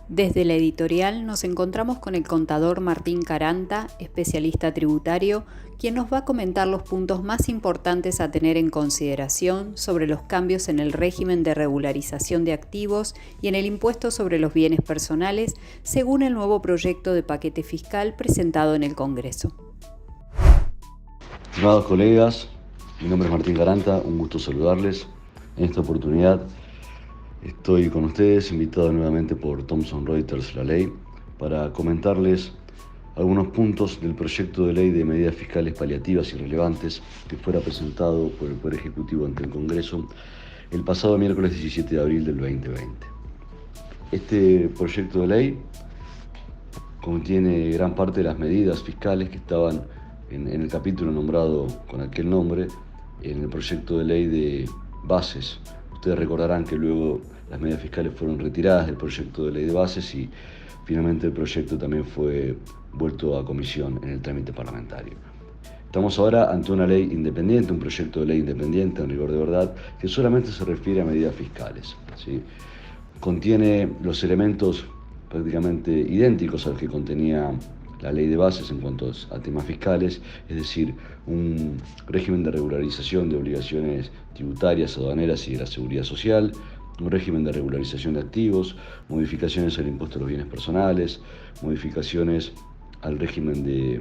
Desde la editorial nos encontramos con el contador Martín Caranta, especialista tributario, quien nos va a comentar los puntos más importantes a tener en consideración sobre los cambios en el régimen de regularización de activos y en el impuesto sobre los bienes personales, según el nuevo proyecto de paquete fiscal presentado en el Congreso. Estimados colegas, mi nombre es Martín Caranta, un gusto saludarles. En esta oportunidad estoy con ustedes, invitado nuevamente por Thomson Reuters La Ley, para comentarles algunos puntos del proyecto de ley de medidas fiscales paliativas y relevantes que fuera presentado por el Poder Ejecutivo ante el Congreso el pasado miércoles 17 de abril del 2020. Este proyecto de ley contiene gran parte de las medidas fiscales que estaban en el capítulo nombrado con aquel nombre en el proyecto de ley de bases. Ustedes recordarán que luego las medidas fiscales fueron retiradas del proyecto de ley de bases y finalmente el proyecto también fue vuelto a comisión en el trámite parlamentario. Estamos ahora ante una ley independiente, un proyecto de ley independiente, en rigor de verdad, que solamente se refiere a medidas fiscales, ¿sí? Contiene los elementos prácticamente idénticos al que contenía la ley de bases en cuanto a temas fiscales, es decir, un régimen de regularización de obligaciones tributarias, aduaneras y de la seguridad social, un régimen de regularización de activos, modificaciones al impuesto a los bienes personales, modificaciones al régimen de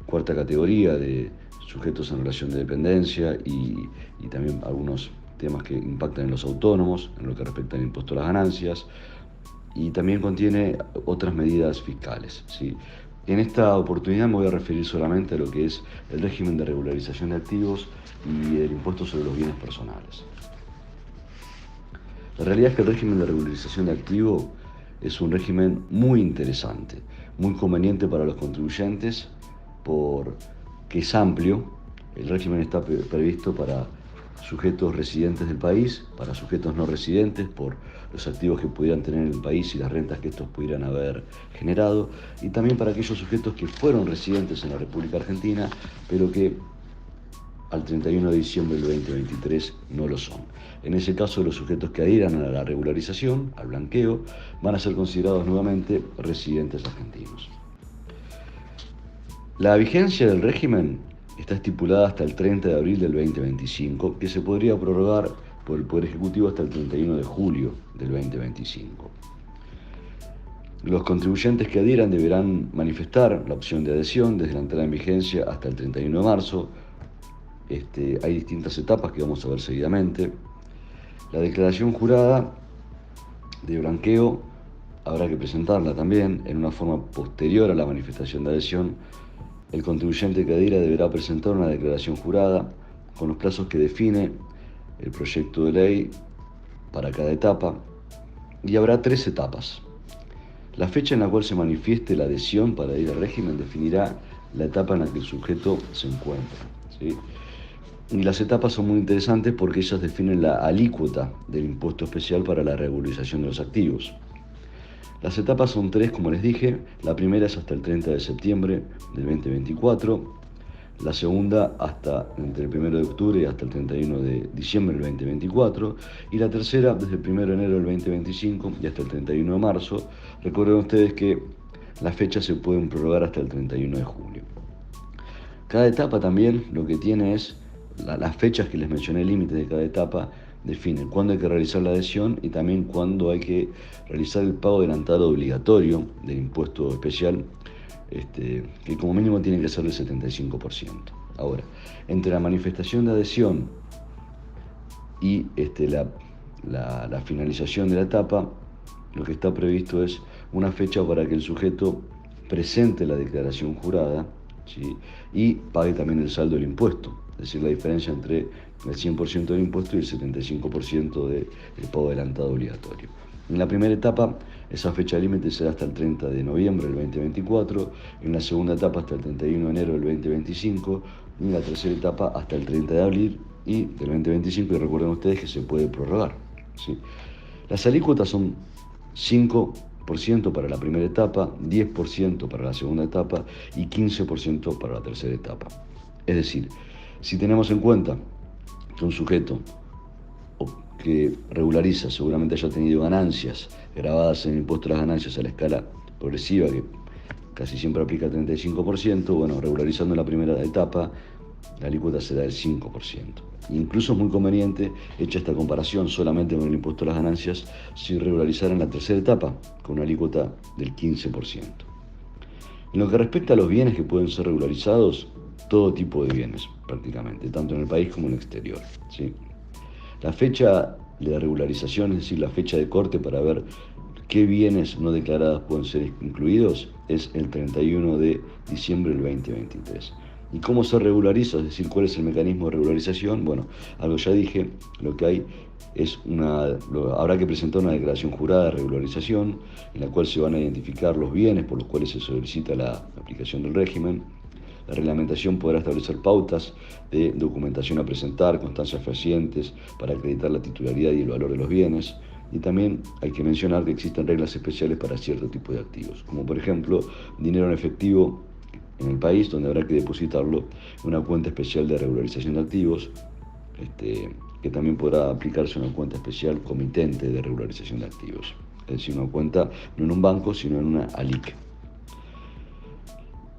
cuarta categoría de sujetos en relación de dependencia y también algunos temas que impactan en los autónomos, en lo que respecta al impuesto a las ganancias, y también contiene otras medidas fiscales, ¿sí? En esta oportunidad me voy a referir solamente a lo que es el régimen de regularización de activos y el impuesto sobre los bienes personales. La realidad es que el régimen de regularización de activos es un régimen muy interesante, muy conveniente para los contribuyentes porque es amplio. El régimen está previsto para sujetos residentes del país, para sujetos no residentes por los activos que pudieran tener en el país y las rentas que estos pudieran haber generado, y también para aquellos sujetos que fueron residentes en la República Argentina, pero que al 31 de diciembre del 2023 no lo son. En ese caso, los sujetos que adhieran a la regularización, al blanqueo, van a ser considerados nuevamente residentes argentinos. La vigencia del régimen está estipulada hasta el 30 de abril del 2025, que se podría prorrogar por el Poder Ejecutivo hasta el 31 de julio del 2025. Los contribuyentes que adhieran deberán manifestar la opción de adhesión desde la entrada en vigencia hasta el 31 de marzo. Hay distintas etapas que vamos a ver seguidamente. La declaración jurada de blanqueo habrá que presentarla también en una forma posterior a la manifestación de adhesión. El contribuyente que adhiera deberá presentar una declaración jurada con los plazos que define el proyecto de ley para cada etapa, y habrá 3 etapas. La fecha en la cual se manifieste la adhesión para adherir al régimen definirá la etapa en la que el sujeto se encuentra, ¿sí? Y las etapas son muy interesantes porque ellas definen la alícuota del impuesto especial para la regularización de los activos. Las etapas son 3, como les dije. La primera es hasta el 30 de septiembre del 2024, la segunda hasta entre el 1 de octubre y hasta el 31 de diciembre del 2024, y la tercera desde el 1 de enero del 2025 y hasta el 31 de marzo. Recuerden ustedes que las fechas se pueden prorrogar hasta el 31 de julio. Cada etapa también lo que tiene es las fechas que les mencioné, el límite de cada etapa, definen cuándo hay que realizar la adhesión y también cuándo hay que realizar el pago adelantado obligatorio del impuesto especial, que como mínimo tiene que ser del 75%. Ahora, entre la manifestación de adhesión y la finalización de la etapa, lo que está previsto es una fecha para que el sujeto presente la declaración jurada, ¿sí? Y pague también el saldo del impuesto, es decir, la diferencia entre el 100% del impuesto y el 75% del pago adelantado obligatorio. En la primera etapa, esa fecha límite será hasta el 30 de noviembre del 2024, en la segunda etapa hasta el 31 de enero del 2025, y en la tercera etapa hasta el 30 de abril del 2025, y recuerden ustedes que se puede prorrogar, ¿sí? Las alícuotas son 5% para la primera etapa, 10% para la segunda etapa y 15% para la tercera etapa. Es decir, si tenemos en cuenta que un sujeto que regulariza seguramente haya tenido ganancias grabadas en el impuesto a las ganancias a la escala progresiva, que casi siempre aplica 35%, bueno, regularizando la primera etapa, la alícuota será del 5%. Incluso es muy conveniente, hecha esta comparación solamente con el impuesto a las ganancias, si regularizaran la tercera etapa, con una alícuota del 15%. En lo que respecta a los bienes que pueden ser regularizados, todo tipo de bienes prácticamente, tanto en el país como en el exterior, ¿sí? La fecha de la regularización, es decir, la fecha de corte para ver qué bienes no declarados pueden ser incluidos, es el 31 de diciembre del 2023. ¿Y cómo se regulariza? Es decir, ¿cuál es el mecanismo de regularización? Bueno, algo ya dije, lo que hay es habrá que presentar una declaración jurada de regularización en la cual se van a identificar los bienes por los cuales se solicita la aplicación del régimen. La reglamentación podrá establecer pautas de documentación a presentar, constancias fehacientes para acreditar la titularidad y el valor de los bienes. Y también hay que mencionar que existen reglas especiales para cierto tipo de activos, como por ejemplo dinero en efectivo en el país, donde habrá que depositarlo en una cuenta especial de regularización de activos, que también podrá aplicarse una cuenta especial comitente de regularización de activos, es decir, una cuenta no en un banco, sino en una ALIC.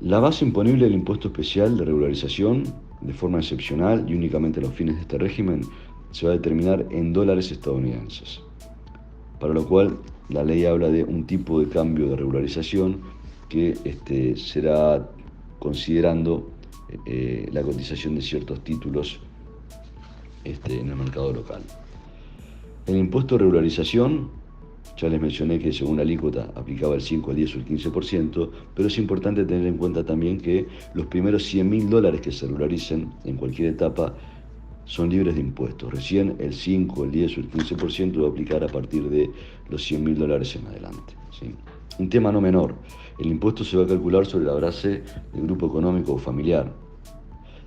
La base imponible del impuesto especial de regularización, de forma excepcional y únicamente a los fines de este régimen, se va a determinar en dólares estadounidenses, para lo cual la ley habla de un tipo de cambio de regularización que será considerando la cotización de ciertos títulos en el mercado local. El impuesto de regularización, ya les mencioné que según la alícuota aplicaba el 5, el 10 o el 15%, pero es importante tener en cuenta también que los primeros $100.000 que se regularicen en cualquier etapa son libres de impuestos. Recién el 5, el 10 o el 15% va a aplicar a partir de los $100.000 en adelante, ¿sí? Un tema no menor, el impuesto se va a calcular sobre la base del grupo económico o familiar.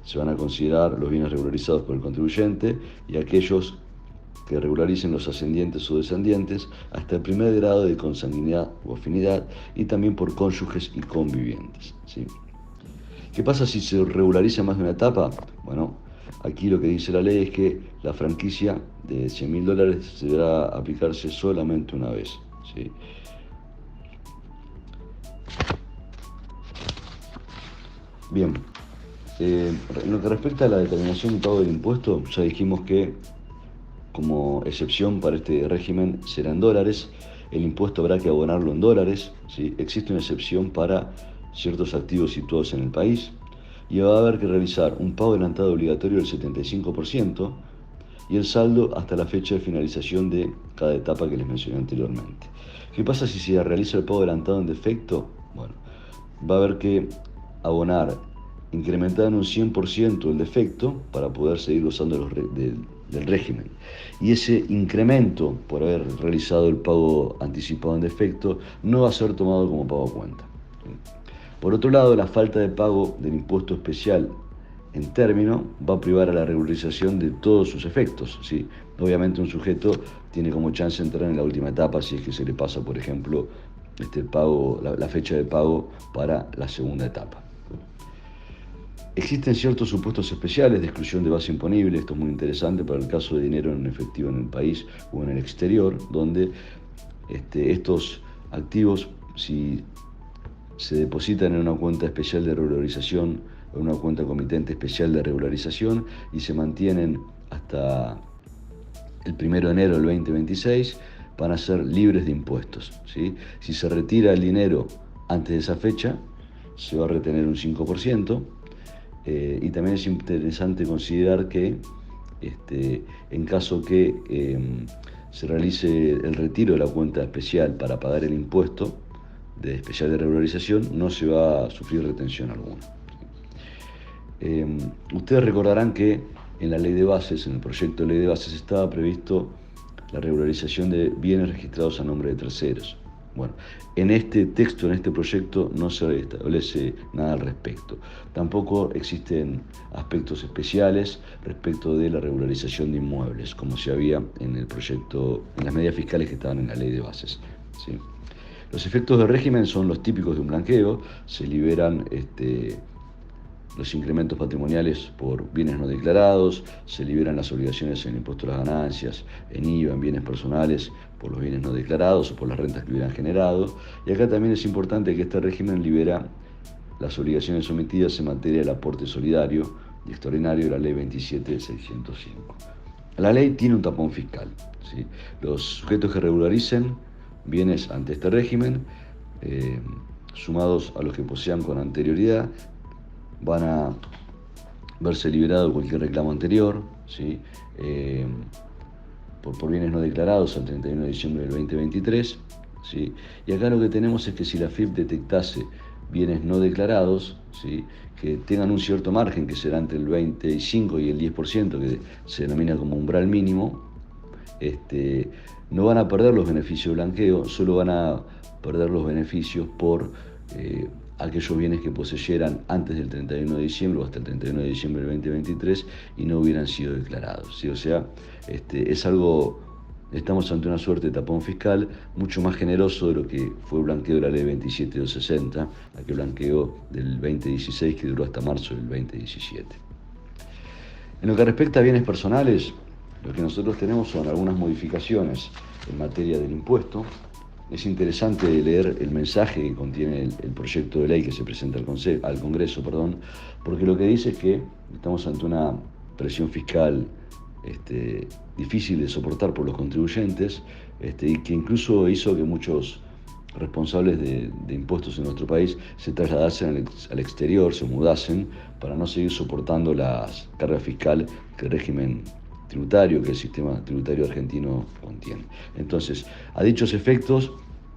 Se van a considerar los bienes regularizados por el contribuyente y aquellos que regularicen los ascendientes o descendientes hasta el primer grado de consanguinidad o afinidad y también por cónyuges y convivientes, ¿sí? ¿Qué pasa si se regulariza más de una etapa? Bueno, aquí lo que dice la ley es que la franquicia de $100.000 deberá aplicarse solamente una vez, ¿sí? Bien, en lo que respecta a la determinación y pago del impuesto, ya dijimos que como excepción para este régimen será en dólares. El impuesto habrá que abonarlo en dólares, ¿sí? Existe una excepción para ciertos activos situados en el país y va a haber que realizar un pago adelantado obligatorio del 75% y el saldo hasta la fecha de finalización de cada etapa que les mencioné anteriormente. ¿Qué pasa si se realiza el pago adelantado en defecto? Bueno, va a haber que abonar incrementar en un 100% el defecto para poder seguir gozando del régimen. Y ese incremento por haber realizado el pago anticipado en defecto no va a ser tomado como pago a cuenta. Por otro lado, la falta de pago del impuesto especial en término va a privar a la regularización de todos sus efectos, ¿sí? Obviamente un sujeto tiene como chance de entrar en la última etapa si es que se le pasa, por ejemplo, la fecha de pago para la segunda etapa. Existen ciertos supuestos especiales de exclusión de base imponible, esto es muy interesante para el caso de dinero en efectivo en el país o en el exterior, donde estos activos, si se depositan en una cuenta especial de regularización o en una cuenta comitente especial de regularización y se mantienen hasta el 1 de enero del 2026, van a ser libres de impuestos, ¿sí? Si se retira el dinero antes de esa fecha, se va a retener un 5%. Y también es interesante considerar que en caso que se realice el retiro de la cuenta especial para pagar el impuesto de especial de regularización, no se va a sufrir retención alguna. Ustedes recordarán que en la ley de bases, en el proyecto de ley de bases, estaba previsto la regularización de bienes registrados a nombre de terceros. Bueno, en este texto, en este proyecto, no se establece nada al respecto. Tampoco existen aspectos especiales respecto de la regularización de inmuebles, como se había en el proyecto, en las medidas fiscales que estaban en la ley de bases, ¿sí? Los efectos del régimen son los típicos de un blanqueo, se liberan los incrementos patrimoniales por bienes no declarados, se liberan las obligaciones en impuesto a las ganancias, en IVA, en bienes personales por los bienes no declarados o por las rentas que hubieran generado. Y acá también es importante que este régimen libera las obligaciones sometidas en materia del aporte solidario y extraordinario de la Ley 27.605. La ley tiene un tapón fiscal, ¿sí? Los sujetos que regularicen bienes ante este régimen, sumados a los que posean con anterioridad, van a verse liberado de cualquier reclamo anterior, ¿sí? Por bienes no declarados al 31 de diciembre del 2023, ¿sí? Y acá lo que tenemos es que si la FIP detectase bienes no declarados, ¿sí?, que tengan un cierto margen, que será entre el 25 y el 10%, que se denomina como umbral mínimo, no van a perder los beneficios de blanqueo, solo van a perder los beneficios por aquellos bienes que poseyeran antes del 31 de diciembre o hasta el 31 de diciembre del 2023 y no hubieran sido declarados, ¿sí? O sea, es algo, estamos ante una suerte de tapón fiscal mucho más generoso de lo que fue el blanqueo de la Ley 27.260, aquel blanqueo del 2016 que duró hasta marzo del 2017. En lo que respecta a bienes personales, lo que nosotros tenemos son algunas modificaciones en materia del impuesto. Es interesante leer el mensaje que contiene el proyecto de ley que se presenta al Congreso, porque lo que dice es que estamos ante una presión fiscal difícil de soportar por los contribuyentes, y que incluso hizo que muchos responsables de impuestos en nuestro país se trasladasen al exterior, se mudasen, para no seguir soportando la carga fiscal que el régimen tributario, que el sistema tributario argentino contiene. Entonces, a dichos efectos,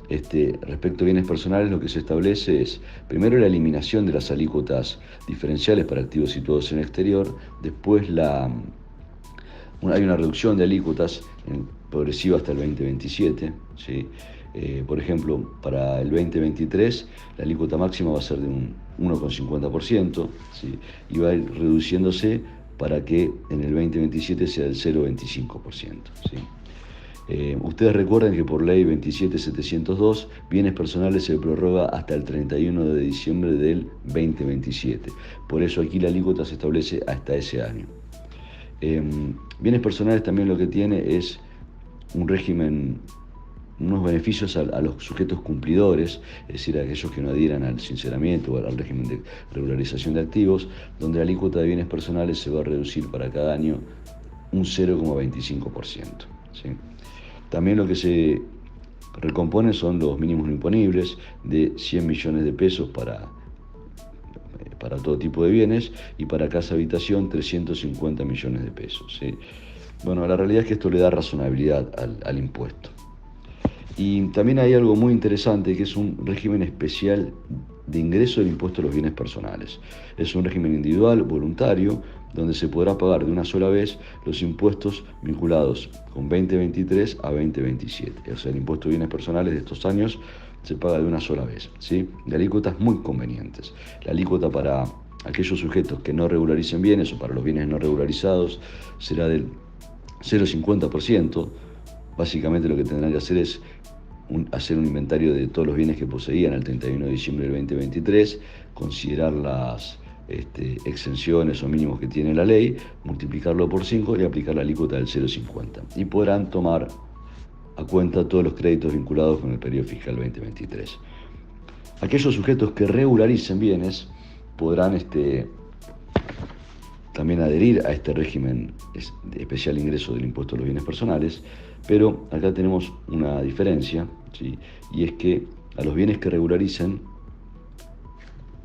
respecto a bienes personales, lo que se establece es, primero, la eliminación de las alícuotas diferenciales para activos situados en el exterior, después hay una reducción de alícuotas progresiva hasta el 2027, ¿sí? Por ejemplo, para el 2023 la alícuota máxima va a ser de un 1,50%, ¿sí?, y va a ir reduciéndose para que en el 2027 sea del 0,25%, ¿sí? Ustedes recuerden que por ley 27.702 bienes personales se prorroga hasta el 31 de diciembre del 2027. Por eso aquí la alícuota se establece hasta ese año. Bienes personales también lo que tiene es un régimen, unos beneficios a los sujetos cumplidores, es decir, a aquellos que no adhieran al sinceramiento o al régimen de regularización de activos, donde la alícuota de bienes personales se va a reducir para cada año un 0,25%, ¿sí? También lo que se recompone son los mínimos no imponibles de 100 millones de pesos para todo tipo de bienes, y para casa habitación 350 millones de pesos, ¿sí? Bueno, la realidad es que esto le da razonabilidad al impuesto. Y también hay algo muy interesante, que es un régimen especial de ingreso del impuesto a los bienes personales. Es un régimen individual, voluntario, donde se podrá pagar de una sola vez los impuestos vinculados con 2023 a 2027. O sea, el impuesto de bienes personales de estos años se paga de una sola vez, ¿sí? De alícuotas muy convenientes. La alícuota para aquellos sujetos que no regularicen bienes o para los bienes no regularizados será del 0,50%. Básicamente lo que tendrán que hacer es hacer un inventario de todos los bienes que poseían al 31 de diciembre del 2023, considerar las exenciones o mínimos que tiene la ley, multiplicarlo por 5 y aplicar la alícuota del 0,50. Y podrán tomar a cuenta todos los créditos vinculados con el periodo fiscal 2023. Aquellos sujetos que regularicen bienes podrán también adherir a este régimen de especial ingreso del impuesto a los bienes personales, pero acá tenemos una diferencia, ¿sí? Y es que a los bienes que regularicen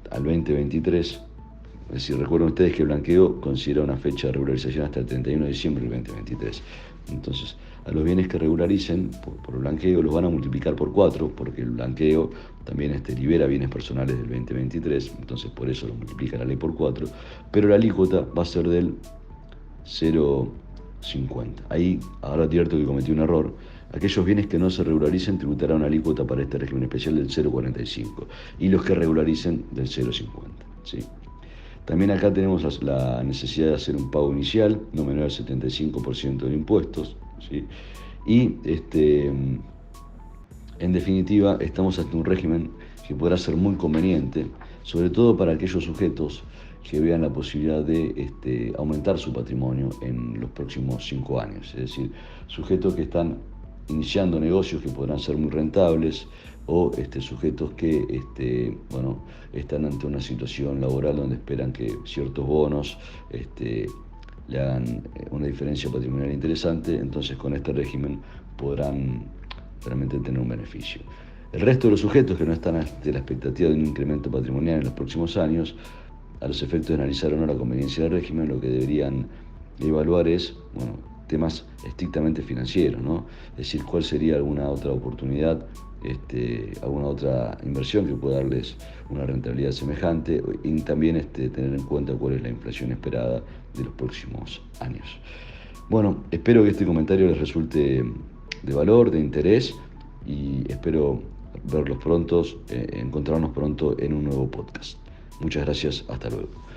al 2023, es decir, recuerden ustedes que el blanqueo considera una fecha de regularización hasta el 31 de diciembre del 2023. Entonces, a los bienes que regularicen por el blanqueo los van a multiplicar por 4, porque el blanqueo también libera bienes personales del 2023, entonces por eso lo multiplica la ley por 4, pero la alícuota va a ser del 0,50. Ahí ahora advierto que cometí un error. Aquellos bienes que no se regularicen tributarán una alícuota para este régimen especial del 0,45 y los que regularicen del 0,50, ¿sí? También acá tenemos la necesidad de hacer un pago inicial no menor al 75% de impuestos, ¿sí? Y en definitiva estamos ante un régimen que podrá ser muy conveniente, sobre todo para aquellos sujetos que vean la posibilidad de aumentar su patrimonio en los próximos 5 años. Es decir, sujetos que están iniciando negocios que podrán ser muy rentables, o sujetos que están ante una situación laboral donde esperan que ciertos bonos le hagan una diferencia patrimonial interesante. Entonces con este régimen podrán realmente tener un beneficio. El resto de los sujetos que no están ante la expectativa de un incremento patrimonial en los próximos años, a los efectos de analizar o no la conveniencia del régimen, lo que deberían evaluar es temas estrictamente financieros, ¿no? Es decir, cuál sería alguna otra oportunidad, alguna otra inversión que pueda darles una rentabilidad semejante, y también tener en cuenta cuál es la inflación esperada de los próximos años. Bueno, espero que este comentario les resulte de valor, de interés, y espero verlos pronto, encontrarnos pronto en un nuevo podcast. Muchas gracias, hasta luego.